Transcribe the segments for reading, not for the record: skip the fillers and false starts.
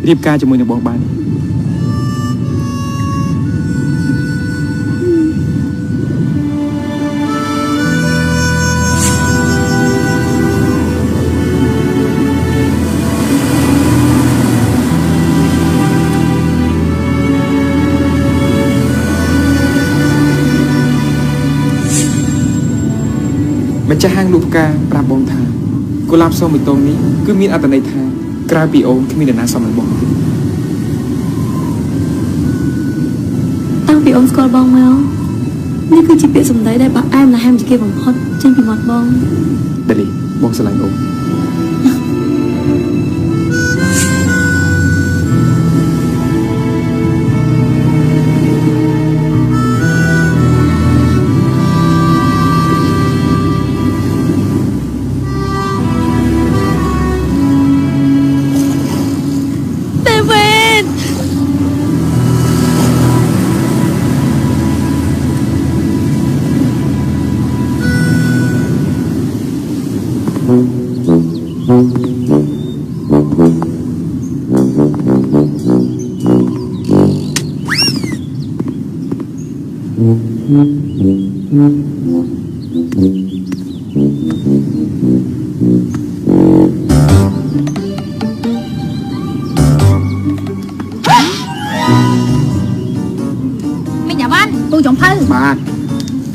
រៀបការជាមួយនឹងបងបានម្ចាស់ហាងលូផ្កាប្រាប់បងថាកុលាបសមួយតងនេះគឺមានអត្ថន័យថាក្រៅពីអូនគ្មាននរណាសមនឹងបងតាំងពីអូនស្គាល់បងមកនេះគឺជាពាក្យសម្ដីដែលបាក់អែមและแฮมជាគេបំផុតចេញពីមាត់បងដាលីបងស្រឡាញ់អូន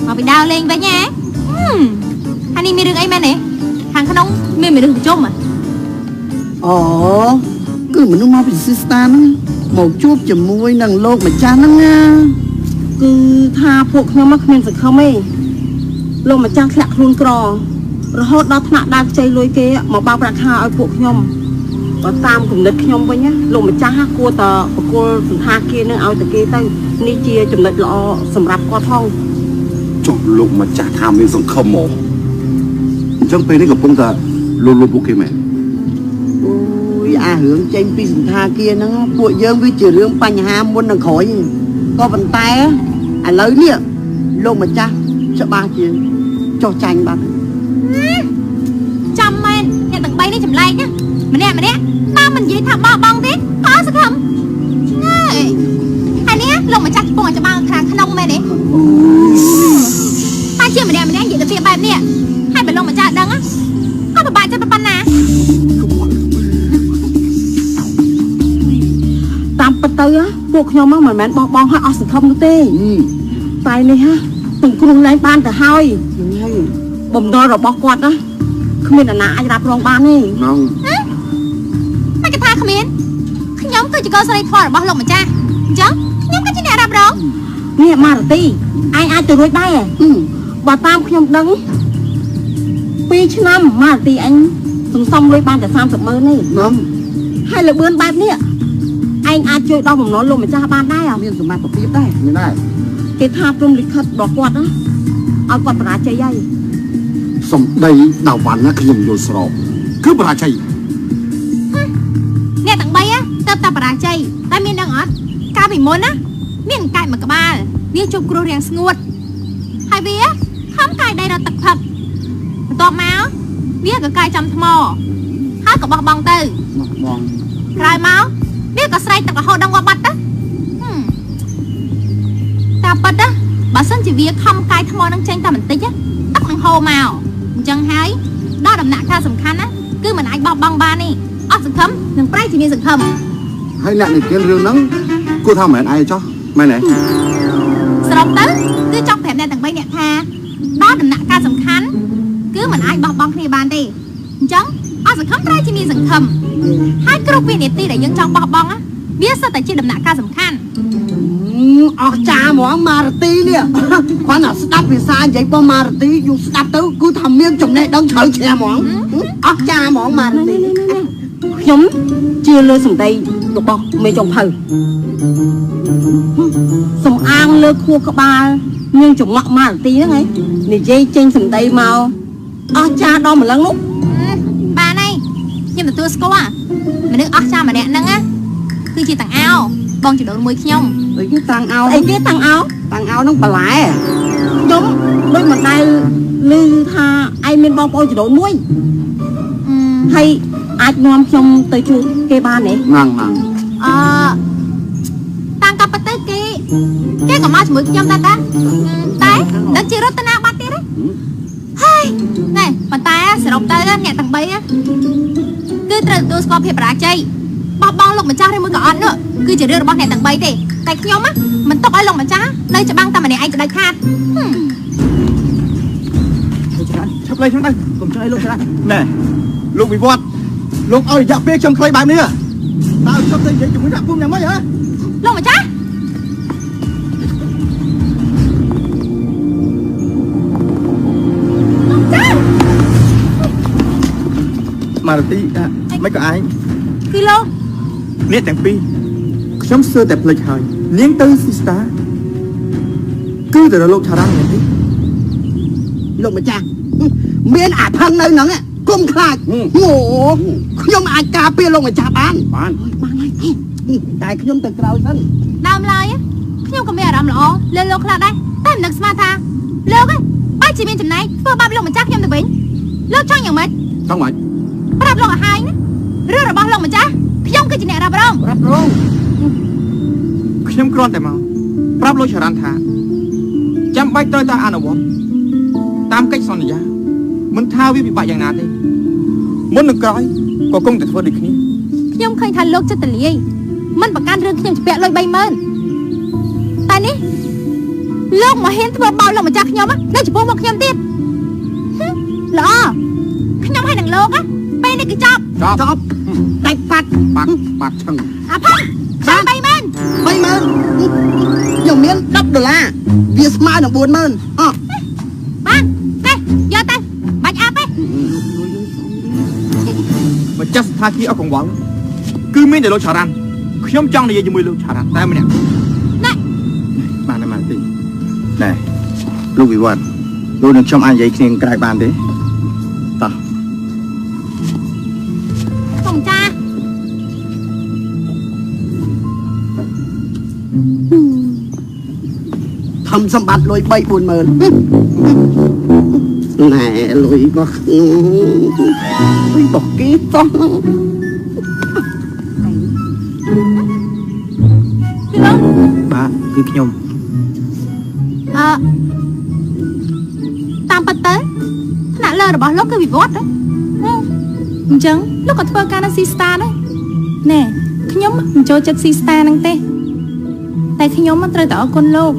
មកពីដើរលេងវិញហ៎អានេះមានរឿងអីមែនទេខាងក្នុងមានរឿងប្រជុំអូគឺមនុស្សមកពីស៊ីស្តាហ្នឹងមកជួបជាមួយនឹងលោកម្ចាស់ហ្នឹងណាគឺថាពួកខ្ញុំមកគ្មានសង្ឃឹមទេលោកម្ចាស់ធ្លាក់ខ្លួនក្ររហូតដល់ថ្នាក់ដើរខ្ចីលុយគេមកបោកប្រាក់ខែឲ្យពួកខ្ញុំបើតាមគំនិតខ្ញុំវិញណាលោកម្ចាស់គួរតែបកគលសន្តាគារនឹងឲ្យតែគេទៅនេះជាចំណុចល្អសម្រាប់គាត់ផងចុះលោកម្ចាស់ថាមានសង្ឃឹមមកអញ្ចឹងពេលនេះកំពុងតែលួចពួកគេមែនអូយអារឿងចេញពីសន្តាគារហ្នឹងពួកយើងវាជារឿងបញ្ហាមុននឹងក្រោយក៏ប៉ុន្តែឥឡូវនេះលោកម្ចាស់ច្បាស់ជាចោះចាញ់បាត់ចាំមែនអ្នកទាំង3នេះចម្លែកណាម្នាក់តាមមិននិយាយថាបោះបង់ទេអត់សង្ឃឹមឆ្ងាយហើយនេះលោកម្ចាស់កំពុងតែច្បាំងខាងក្នុងមែនទេតែជាម្នាក់និយាយទៅពីបែបនេះហើយបើលោកម្ចាស់ដឹងក៏ពិបាកចិត្តប៉ុណ្ណាតាមពិតទៅពួកខ្ញុំមកមិនមែនបោះបង់ឲ្យអស់សង្ឃឹមនោះទេតែនេះទង្គ្រោះឡើងបានទៅហើយបំណុលរបស់គាត់ណាគ្មានអ្នកណាអាចរ៉ាប់រងបានទេហ្នឹងមិនគេថាគ្មានខ្ញុំគឺជាកូនស្រីធម៌របស់លោកម្ចាស់អញ្ចឹងខ្ញុំក៏ជាអ្នករ៉ាប់រងនេះម៉ារ៉ាទីឯងអាចទៅរួចដែរបើតាមខ្ញុំដឹង2ឆ្នាំម៉ារ៉ាទីអញសន្សំលុយបានតែ30,000ទេហ្នឹងហើយលឿនបែបនេះឯងអាចជួយដល់បំណុលលោកម្ចាស់បានដែរមានសមត្ថភាពដែរមានដែរគេថាព្រមលិខិតរបស់គាត់ណាឲ្យគាត់បរាជ័យហើយសំដីដាវ៉ាន់ណាខ្ញុំយល់ស្របគឺបរាជ័យអ្នកទាំង3ទៅតែបរាជ័យតែមានដឹងអត់កាលពីមុនណាមានកែមួយក្បាលវាជប់គ្រោះរាំងស្ងួតហើយវាខំកាយដីរត់ទឹកផឹកបន្ទាប់មកវាក៏កាយចំថ្មហើយក៏បោះបង់ទៅបងក្រោយមកវាក៏ស្រែកទឹករហូតដល់ងាប់បាត់ទៅតាមពិតណាបើសិនជាវាខំកាយថ្មនឹងចេញតែបន្តិចទឹកនឹងហូរមកអញ្ចឹងហើយដល់ដំណាក់កាលសំខាន់ណាគឺមិនអាចបោះបង់បានទេអស់សង្ឃឹមនឹងប្រែជាមានសង្ឃឹមហើយអ្នកនិទានរឿងហ្នឹងគួរថាមិនឯងចោះមែនទេសរុបទៅគឺចង់ប្រាប់អ្នកទាំង3អ្នកថាដល់ដំណាក់កាលសំខាន់គឺមិនអាចបោះបង់គ្នាបានទេអញ្ចឹងអស់សង្ឃឹមប្រែជាមានសង្ឃឹមហើយគ្រប់វិនាទីដែលយើងចង់បោះបង់វាសិតតែជាដំណាក់កាលសំខាន់អស់ចាហ្មងម៉ារ៉ាទីនេះគាត់ណាស្ដាប់ភាសានិយាយរបស់ម៉ារ៉ាទីយូរស្ដាប់ទៅគឺថាមានចំណេះដឹងជ្រៅជ្រះហ្មងអស់ចាហ្មងម៉ារ៉ាទីខ្ញុំជឿលើសម្ដីរបស់មេចុងភៅសំអាងលើខួរក្បាលមានចង្វាក់ម៉ារ៉ាទីហ្នឹងឯងនិយាយចេញសម្ដីមកអស់ចាដល់ម្លឹងនោះបានហើយខ្ញុំទទួលស្គាល់មនុស្សអស់ចាម្នាក់ហ្នឹងណាគឺជាតាំងអោបងចដូនមួយខ្ញុំអីគេតាំងអោហ្នឹងបន្លែខ្ញុំដូចមិនដែលឮថាឯងមានបងប្អូនចដូនមួយហើយអាចនាំខ្ញុំទៅជួបគេបានទេហ្នឹង តាំងកັບទៅគេក៏មកជាមួយខ្ញុំដែរតែដឹងជារតនាបាត់ទៀតទេហើយណែប៉ុន្តែសរុបទៅអ្នកទាំង3គឺត្រូវទទួលស្គាល់ភាពបរាជ័យបោះបង់លោកម្ចាស់ឬមួយក៏អត់នោះគឺជារឿងរបស់អ្នកទាំង3ទេតែខ្ញុំមិនទុកឲ្យលោកម្ចាស់នៅច្បាំងតែម្នាក់ឯងទៅដាច់ខាតឆាប់លេខ្ញុំទៅកុំចង់ឲ្យលោកច្រើនណែលោកវិវត្តលោកឲ្យរយៈពេលខ្ញុំខ្លីបែបនេះតើខ្ញុំទៅនិយាយជាមួយអ្នកភូមិយ៉ាងម៉េចហ៎លោកម្ចាស់ម៉ារ៉ាទីមិនក៏ឯងគឺលោកអ្នកទាំងពីរខ្ញុំសើតែភ្លេចហើយនាងទៅស៊ីស្តាគឺទៅរកលោកឆារ៉ាំនេះទេលោកម្ចាស់មានអាថងនៅហ្នឹងគុំខ្លាចអូខ្ញុំអាចការពារលោកម្ចាស់បានហើយតែខ្ញុំទៅក្រោយសិនដើមឡើយខ្ញុំក៏មានអារម្មណ៍ល្អលើលោកខ្លះដែរតែមិននឹកស្មានថាលោកបែរជាមានចំណែកធ្វើបាបលោកម្ចាស់ខ្ញុំទៅវិញលោកចង់យ៉ាងម៉េចចង់ម៉េចប្រាប់លោកឲ្យហើយណារឿងរបស់លោកម្ចាស់ខ្ញុំគឺជាអ្នករ៉ាប់រងខ្ញុំគ្រាន់តែមកប្រាប់លោកចរន្តថាចាំបាច់ត្រូវតែអនុវត្តតាមកិច្ចសន្យាមិនថាវាពិបាកយ៉ាងណាទេមុននឹងក្រោយក៏គង់តែធ្វើដូចគ្នាខ្ញុំឃើញថាលោកចិត្តទលាយមិនប្រកាន់រឿងខ្ញុំជាពាក់លុយ30000តែនេះលោកមកហ៊ានធ្វើបោកលោកម្ចាស់ខ្ញុំនៅចំពោះមកខ្ញុំទៀតល្អខ្ញុំឲ្យនឹងលោកពេលនេះគឺចប់តែប៉ាត់ឆឹងអាផាន់បាន30000ខ្ញុំមាន$10វាស្មើនឹង40000បានទេយកទៅបាច់អាប់ទេម្ចាស់ស្ថានភាពអកង្វល់គឺមានតែលោកឆារ៉ាន់ខ្ញុំចង់និយាយជាមួយលោកឆារ៉ាន់តែម្នាក់ណែបានតែមកទីណែលោកវិវត្តលោកនឹងខ្ញុំអាចនិយាយគ្នាក្រៅបានទេតោះកុំចាทำសម្បត្តិលុយ3-40000ណែលុយរបស់គេតោះបាទគឺខ្ញុំតាមពិតទៅថ្នាក់លើរបស់លោកគឺវិវត្តអញ្ចឹងលោកក៏ធ្វើការនៅស៊ីស្តាដែរណែខ្ញុំមិនចូលចិត្តស៊ីស្តាហ្នឹងទេតែខ្ញុំមិនត្រូវតែអរគុណលោក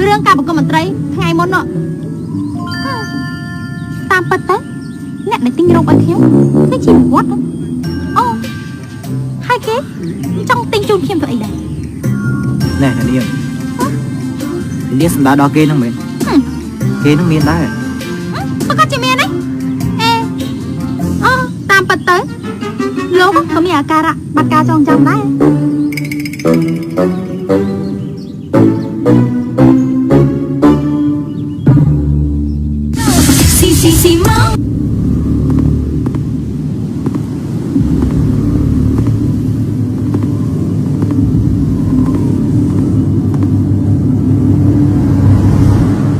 រឿងការប្រគំមន្ត្រីថ្ងៃមុននោះតាមពិតទៅអ្នកដែលទិញរោគឲ្យខ្ញុំគឺជាវិវត្តអូហើយគេចង់ទិញជូនខ្ញុំទៅអីដែរណែនាងលាសម្ដៅដល់គេហ្នឹងមែនគេនឹងមានដែរប្រកាសជាមានទេតាមពិតទៅលោកក៏មានអាការៈបាត់ការចងចាំដែរស៊ីមក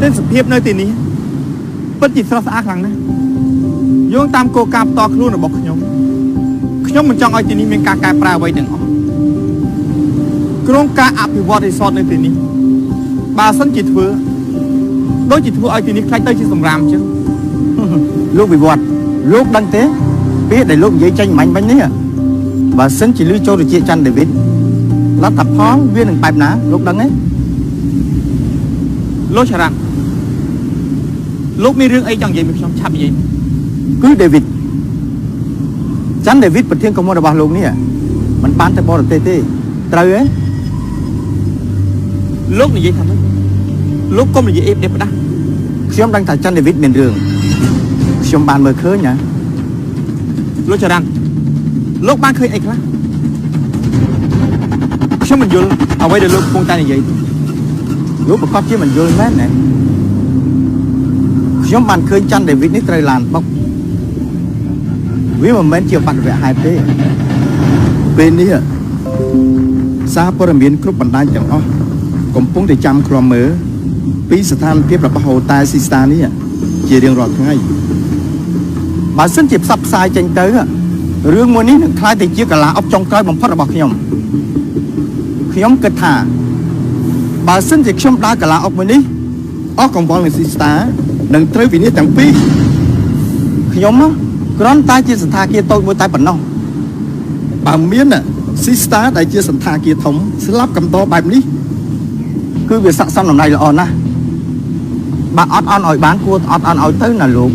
ទិដ្ឋភាពនៅទីនេះពិតជាស្រស់ស្អាតខ្លាំងណាស់យោងតាមគោលការណ៍ផ្ទាល់ខ្លួនរបស់ខ្ញុំមិនចង់ឲ្យទីនេះមានការកែប្រែអ្វីទាំងអស់ក្រុមការអភិវឌ្ឍរីសតនៅទីនេះបើសិនជាធ្វើដូចជាធ្វើឲ្យទីនេះខ្លាចទៅជាសម្រាមអញ្ចឹងលោកវិវត្តលោកដឹងទេពេលដែលលោកនិយាយចេញមាញ់នេះបើសិនជាលឺចូលទៅជាច័ន្ទដេវីតលទ្ធផលវានឹងបែបណាលោកដឹងទេលោកឆារ៉ាន់លោកមានរឿងអីចង់និយាយមួយខ្ញុំឆាប់និយាយគឺដេវីតច័ន្ទដេវីតប្រធានក្រុមហ៊ុនរបស់លោកនេះមិនបានទៅបរទេសទេត្រូវទេលោកនិយាយថាលោកកុំនិយាយអេបផ្ដាស់ខ្ញុំដឹងថាច័ន្ទដេវីតមានរឿងខ្ញុំបានមើលឃើញណាលោកចរន្តលោកបានឃើញអីខ្លះខ្ញុំមិនយល់អ្វីដែលលោកកំពុងតែនិយាយលោកប្រកបជាមិនយល់មែនណាខ្ញុំបានឃើញច័ន្ទដេវីតនេះត្រូវឡានបុកវាមិនមែនជាបាត់វគ្គហេតុទេពេលនេះសារព័ត៌មានគ្រប់បណ្ដាញទាំងអស់កំពុងតែចាំឃ្លាំមើលពីស្ថានភាពរបស់ហូតែស៊ីស្តានេះជារៀងរាល់ថ្ងៃបើសិនជាផ្សព្វផ្សាយចេញទៅ រឿងមួយនេះនឹងខ្លាយទៅជាកលាអប់ចុងក្រោយបំផុតរបស់ខ្ញុំគិតថាបើសិនជាខ្ញុំដើរកលាអប់មួយនេះអស់កង្វល់នឹងស៊ីស្តានឹងត្រូវវិនិច្ឆ័យទាំងពីរខ្ញុំគ្រាន់តែជាសន្តាគារតូចមួយតែប៉ុណ្ណោះបើមានស៊ីស្តាដែលជាសន្តាគារធំស្លាប់កំដរបែបនេះគឺវាស័ក្តិសមតម្លៃល្អណាស់បើអត់អន់ឲ្យបានគួរអត់អន់ឲ្យទៅណាលោក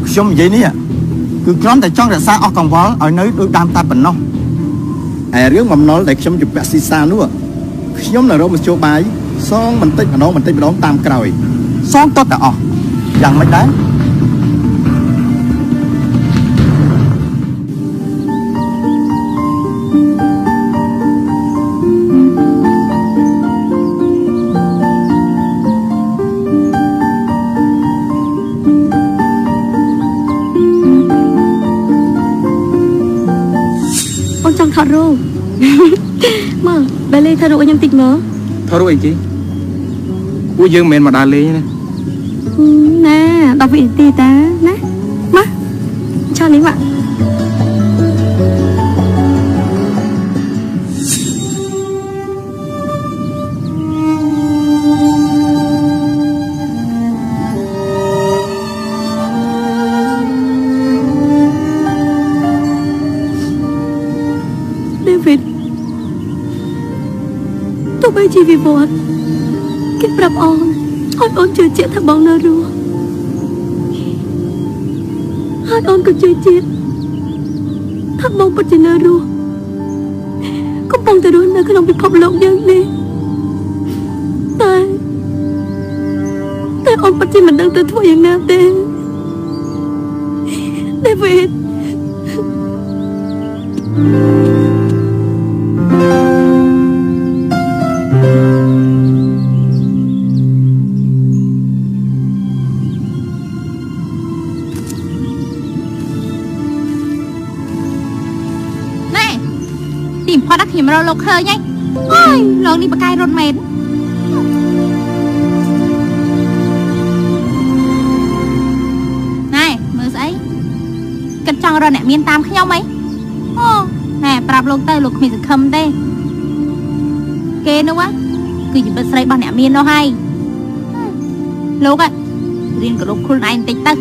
ខ្ញុំនិយាយនេះគឺគ្រាន់តែចង់រក្សាអស់កង្វល់ឲ្យនៅដូចដើមតែប៉ុណ្ណោះហើយរឿងបំណុលដែលខ្ញុំជពាក់ស៊ីសានោះខ្ញុំនៅរកមធ្យោបាយសងបន្តិចម្ដងតាមក្រោយសងតតែអស់យ៉ាងម៉េចដែរចង់ថតរូបមើលបែលេថតរូបឲ្យខ្ញុំតិចមើលថតរូបអីគេពួកយើងមិនមែនមកដើរលេងណាណា10វិនាទីតាណាមកឆានេះមកទោះបីជាវិវត្តគេប្រាប់អូនឲ្យអូនជឿជាក់ថាបងនៅរស់ហើយអូនក៏ជឿជាក់ថាបងពិតជានៅរស់កំពុងតែរស់នៅក្នុងពិភពលោកយើងនេះតែអូនពិតជាមិនដឹងទៅធ្វើយ៉ាងណាទេដេវីតพอดักหิมเราเคยไงโอ้ยลองนี่ปากกายรถเมล์นายมือใส่กัดจังเราเนี่ยมีนตามขย่มไหมโอ้แหน่ปรับลงเตอร์ลูกมีสักคำเต้เกนึกวะคือหยิบไปใส่บ้านเนี่ยมีนเราให้ลูกอะเรียนกับลูกคุณไอ้ติ๊กตึ๊ก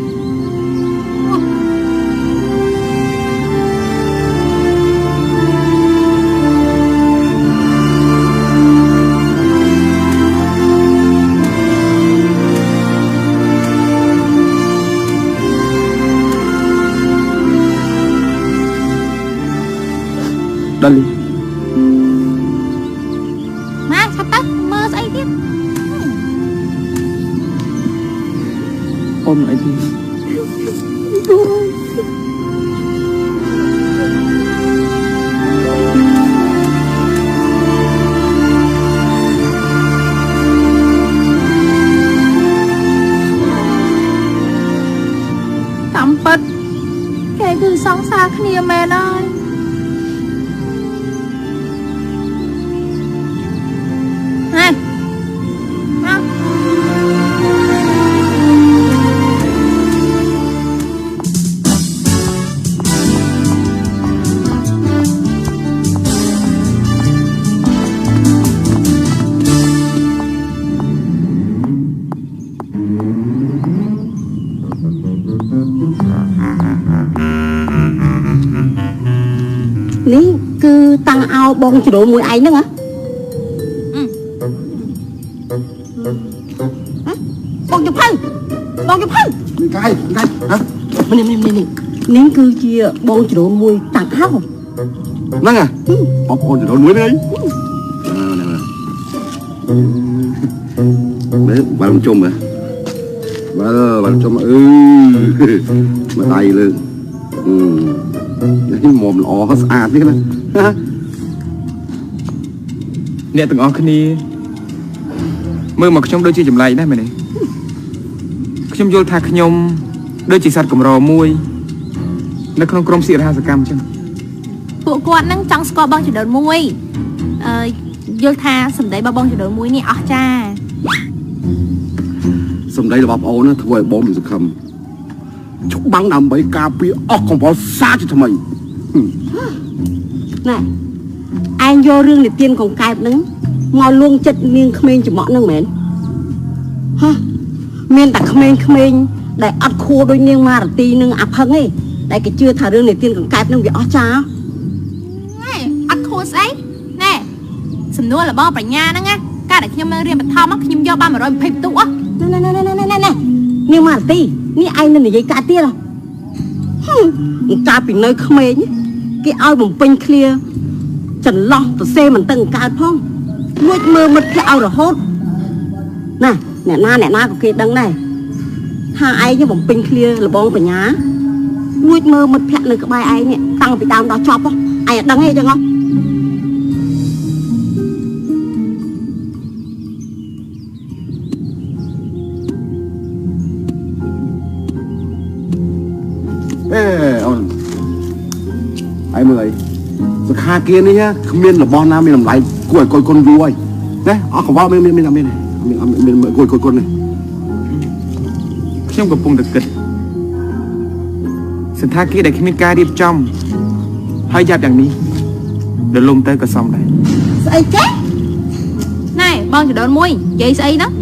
Dali. Mà sắp tắt mơ ấy tiếp. Ôm lại đi. Tắm bật. Cái cứ sóng xa khnia mẹ ơi. Ní cứ tăng ao bông chỉ độ mùi ấy nữa hả? Bông chụp phân Cái hả? Mình Ní cứ chia bông chỉ độ mùi tăng ao Năng à? Bông chỉ độ mùi đấy đấy, bà làm chôm hả? Bà làm chôm mà tay lên cái mồm lọ sạch thế đó nè từng ở kia mơ mà trong đôi chi chậm lại đấy mày này trong vô thạc nhom đôi chỉ sạch cầm rò môi nó không krom xịt ra cam chứ bộ quan năng trong score bong chỉ đợt môi vô tha sầm đấy bao bong chỉ đợt môi nè cha Sầm đây là bắp ấu nó thôi bom mình sẽ cầm chúc bắn nằm bấy cà phê ốc còn bỏ xa cho thằng mày ណែឯងយករឿងនិទានកង្កែបហ្នឹងមកលួងចិត្តនាងក្មេងច្មក់ហ្នឹងមែនហ៎មានតែក្មេងៗដែលអត់ខួរដូចនាងម៉ារទីនឹងអាផឹងឯងដែលគេជឿថារឿងនិទានកង្កែបហ្នឹងវាអស់ចា អត់ខួរស្អីណែសំណួររបស់បញ្ញាហ្នឹងណាកាលដែលខ្ញុំនៅរៀនបឋមខ្ញុំយកបាន120បន្ទុកណែនាងម៉ារទីនេះឯងនៅនិយាយកាត់ទៀតហ៎កាលពីនៅក្មេងគេឲ្យបំពេញឃ្លាចន្លោះទៅសេមិនតឹងកើតផងលួចមើលមិត្តភក្តិឲ្យរហូតណាអ្នកណាក៏គេដឹងដែរថាឯងបំពេញឃ្លាលបងបញ្ញាលួចមើលមិត្តភក្តិនៅក្បែរឯងនេះតាំងពីដើមដល់ចប់ឯងអត់ដឹងទេចឹងហ៎ Ê ông ai mười rồi kha kia đi nhá miên là bon nam miên làm lại coi con vui đấy ó không vào miên làm miên này miên coi con này ខ្ញុំកំពុងតែគិតសន្តាគារដែលគ្មានការរៀបចំហើយយ៉ាប់យ៉ាងនេះដល់លំទៅក៏សមដែរ ស្អីចេះណែបងចដូនមួយនិយាយស្អីហ្នឹង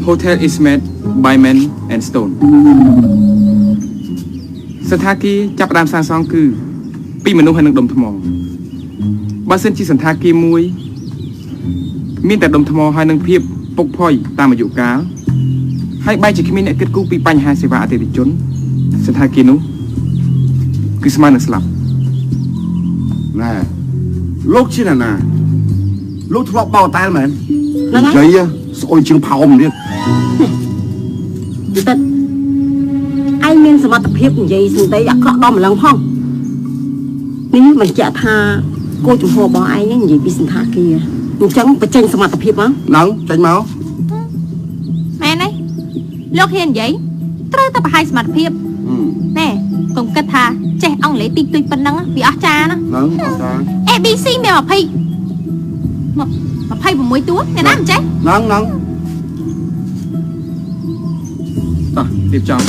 Hotel is made by men and stone សន្តាគារចាប់ផ្ដើមសាងសង់គឺពីមនុស្សហើយនឹងដុំថ្មបើសិនជាសន្តាគារមួយមានតែដុំថ្មហើយនឹងភាពពុកផុយតាមអាយុកាលហើយបែរជាគ្មានអ្នកគិតគូរពីបញ្ហាសេវាអតិថិជនសន្តាគារនោះគឺស្មើនឹងស្លាប់ nè lúc chi là nè lúc thọ bao tay mà Là ngay. giấy ôi chương phao mình đi យល់ទៅឯងមានសមត្ថភាពនិយាយសន្តិអាក្រក់ដល់ម្លឹងផងនេះមិនចាក់ថាគោចំហរបស់ឯងនិយាយពីសន្តាគារអញ្ចឹងបញ្ចេញសមត្ថភាពមក nắng tránh máu មែនទេលោកហ៊ាននិយាយត្រូវតែបង្ហាញសមត្ថភាពណែកុំគិតថាចេះអង់គ្លេសតិចតួចប៉ុណ្ណឹងវាអស់ចាណា nắng sao ABC មាន26តួអ្នកណាមិនចេះ nắng nắng តោះរៀបចំ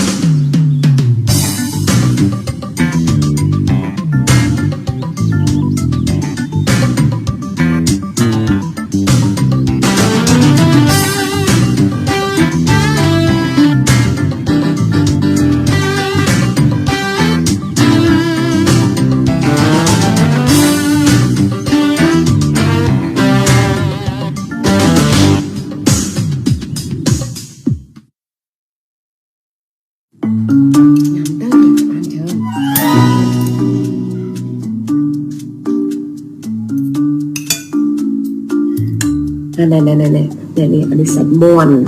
nè anh đi sạch muôn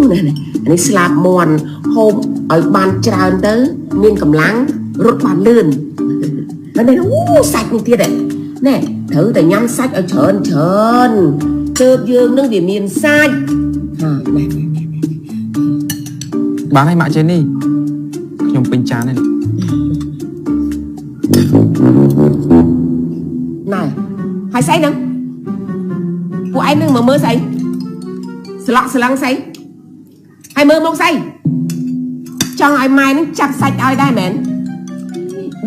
nè anh đi slap muôn hôm ở ban tràn tới miên cầm láng rút bàn lươn nó đây sạch như kia đấy nè thử tại nhắm sạch ở trơn chớp dương nâng để miền sai này បានហើយម៉ាក់ចេនេះខ្ញុំពេញចានហើយ này hai say nèពួកឯងនឹងមើលស្អីស្លក់ស្លឹងស្អីហើយមើលមកស្អីចង់ឲ្យម៉ែនឹងចាប់សាច់ឲ្យដែរមែន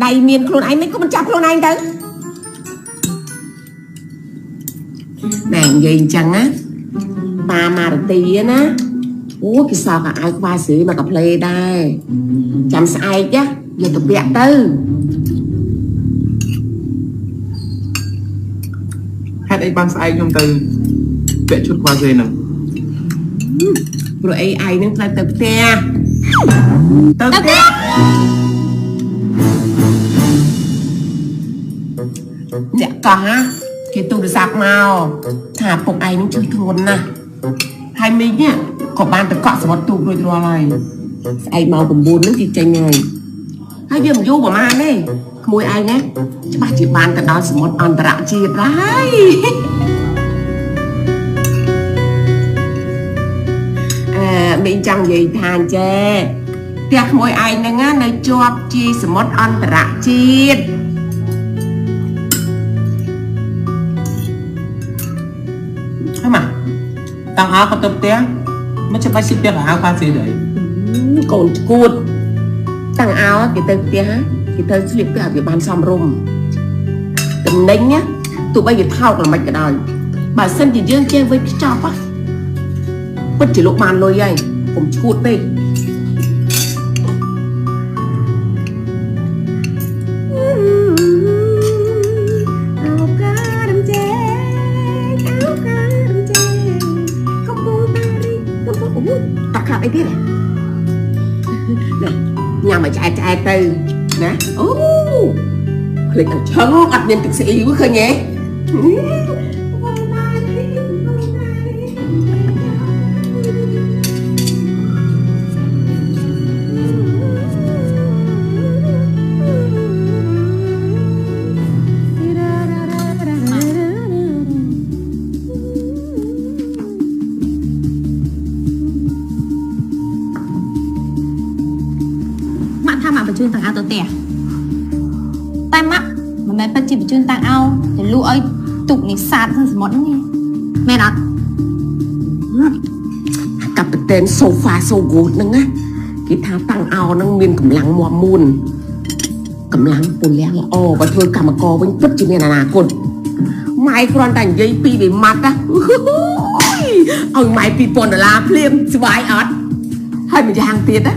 ដៃមានខ្លួនឯងមិនក៏មិនចាប់ខ្លួនឯងទៅណែនិយាយអញ្ចឹងណាប៉ាម៉ារទីណាអូគេសក់ឲ្យក្បាលស្រីមកកាផ្លេដែរចាំស្អែកណាយកទៅពាក់ទៅ ហេតុអីបានស្អែកខ្ញុំទៅពាក់ឈុតខ្វះសេហ្នឹង ព្រោះអីឯងនឹងត្រូវទៅផ្ទះទៅផ្ទះអ្នកកោះណាគេទូរស័ព្ទមកថាពុកឯងនឹងជួយធ្ងន់ណាស់ហើយមីងនេះក៏បានទៅកក់សវត្ថទូករួចរាល់ហើយ ai mau cùng buồn nó thì tranh ngày hai viên vô của man đấy mùi ai nhé chứ bà chỉ bàn cả đó một ăn rạng chi đấy mình chẳng gì than chê tiệc mùi ai nè ngá nơi chọp chi một ăn rạng chi mà tao áo có tập té mới cho bác sĩ biết là áo khoa gì đấy còn cụt tăng áo cái tơ té cái tơ slip cái ở bàn xóm rum tầm nấy nhá tụi bây giờ thao là mạch cái đời bà sân chỉ dương chơi với cái chọc á bất chỉ lúc bàn lôi vậy cũng cụt đi cái tiết này nhà mà chạy từ nè lịch ở chân đặt nhân thực sự yếu khơi nhé chương tặng ao tờ tè tai mắt mà mẹ bắt chỉ bị chương tặng ao để lũ ấy tục này sạt hơn món nghe mẹ nói cặp tên sofa so good nâng á cái tháo tăng ao nâng miên cầm lăng mò muôn cầm lăng bùn lẽ là và thôi cả mà co với vứt chỉ miền là cồn mai con thành dây pi bị mặt á ông mai pi pon là phim sờ bài ớt hay mình hàng tiền á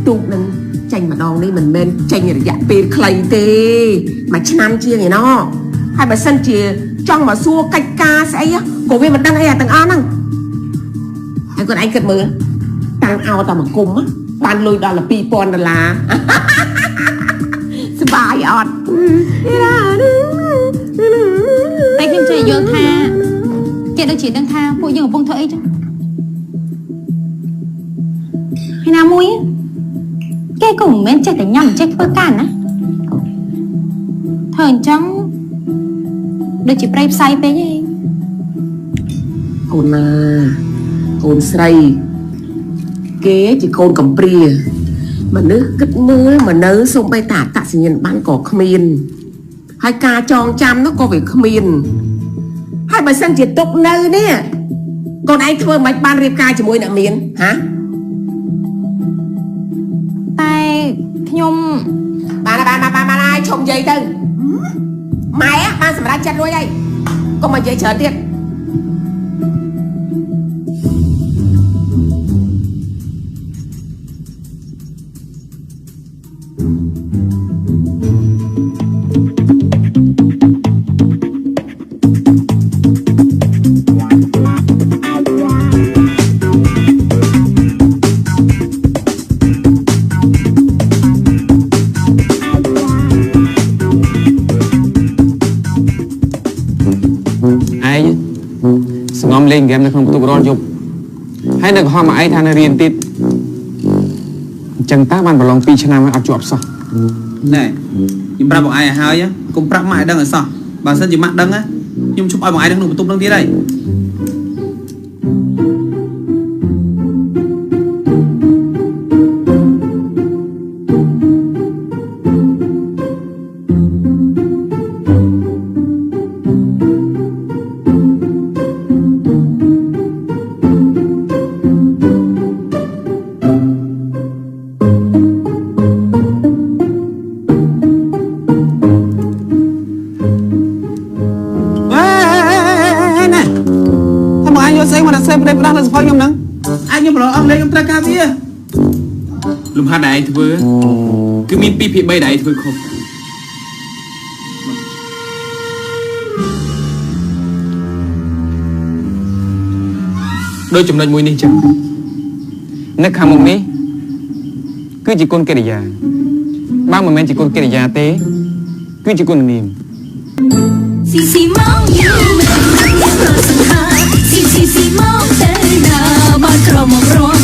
tục nâng tranh mà đòn đi mình men tranh này dạ pin clay tê mà năm chia này nó hai bà sân chia trong mà xua cách ca sẽ cổ viên mình đang hay là tầng ao năng hai con anh cần mưa tăng ao tao mà cùng á ban lôi đó là pi pon là sờ bài ớt tay phim chơi dương tha kiện được chỉ đang tha phụ dương ở bông thợ chứ hay nào mũi cái cùng men chạy tới nhầm chạy phơi cản á thời trắng được chỉ play say bé gì cồn say kế chỉ cồn cầm pria mà nước cất mưa mà nớ xong bay tả tạ sinh nhân bán cỏ khmien hai ca tròn trăm nó có về khmien hai bà sân chỉ tục nơi nè còn anh thưa mạch ban riệp ca chỉ môi nợ miền hả nhung bà trông dây tư mày á ba sẽ ra chân nuôi đây con mà dây chờ tiền lên game nó không tụ ròn dục hay là họ mà ai than riêng tít chẳng ta ban bảo lòng pi cho nam áp chuột sao này nhưng bà bảo ai hay á cùng bà mãi đang ở sao bà sân chỉ mạng đăng á nhưng chụp ai bảo ai đang nụ tung đăng tí đây xem đây đang là phơi nhom nắng anh nhom rồi ông lấy ông tra cà bia lùm hai đại thôi cứ min pi pi bay đại thôi không đôi chùm lên mùi đi chứ nước hàng mông ní cứ chỉ con kê già ba mươi men chỉ con kê già té cứ chỉ con niềm xì máu như mình xì máu tên là ba cờ một rồi